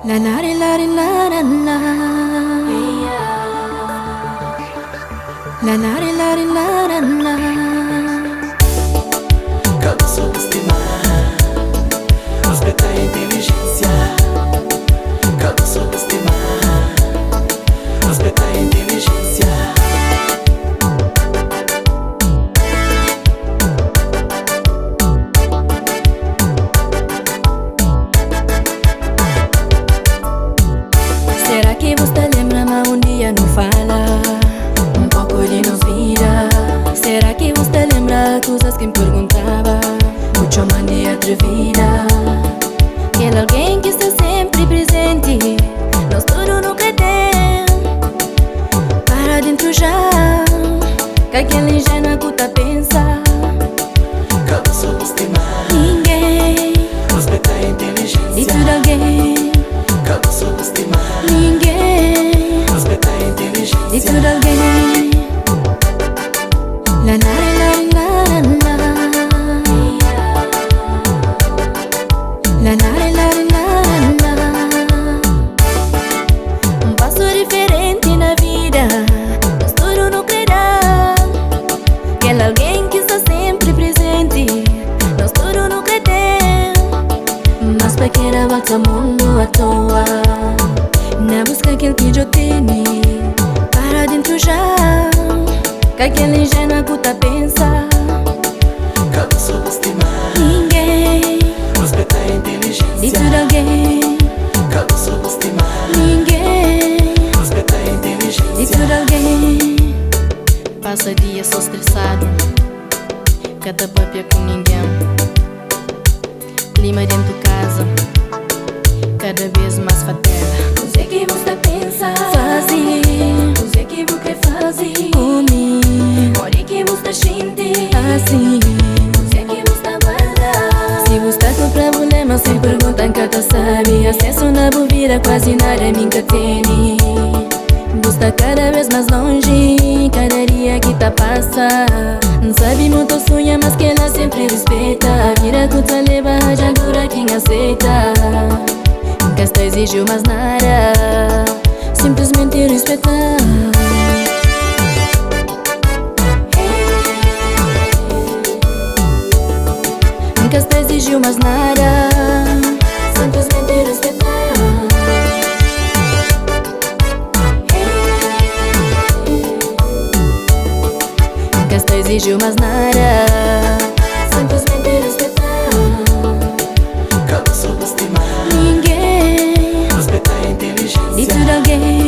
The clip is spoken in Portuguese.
La la ri la ri la la la. La la ri la ri la la la. Calma subestimar, respeita a inteligência. Calma subestimar, respeita a inteligência. Será que você lembra, mas um dia não fala? Um pouco de nos vira. Será que você lembra coisas que me perguntava? Muito mania atrevida. Aquele alguém que está sempre presente. Nós tudo nunca tem. Para dentro já. Que aquele ingênuo que tá pensa. Calma subestimar, Ninguém. respeita a inteligência. E tudo alguém. Calma subestimar, Ninguém. respeita a E inteligência. tudo alguém. La la la la la la. La la la la la. Passo diferente na vida. Mas tudo não crerá. Aquele alguém que está sempre presente. Nós tudo nunca tem. Mas para que era volta mundo à toa. Na busca aquele que eu tenho. Para dentro já. Que aquele ingênuo que tá pensa. Calma subestimar, Ninguém. respeita a inteligência. E tudo alguém. Calma subestimar, Ninguém. respeita a E inteligência. tudo alguém. Passa dia só estressado. Cada papia com ninguém. Clima dentro de casa. Cada vez mais fatela. Não sei que você pensa fazer. Não sei que você fazer comigo. Mori que você sente assim. Não sei que você guarda. Se você tá com problema, se perguntam que tu sabe. Acesso na bovira, quase nada nunca tem. Você tá cada vez mais longe. Cada dia que tá passa. Não sabe muito sonha, mas que ela sempre respeita. Vira que tu leva, já dura quem aceita. Nunca está exigiu mais nada. Simplesmente respeitar. Nunca está exigiu mais nada. Simplesmente respeitar. Nunca está exigiu mais nada. Simplesmente respeitar. Calma subestimar, Ninguém. respeita a E inteligência. tudo alguém.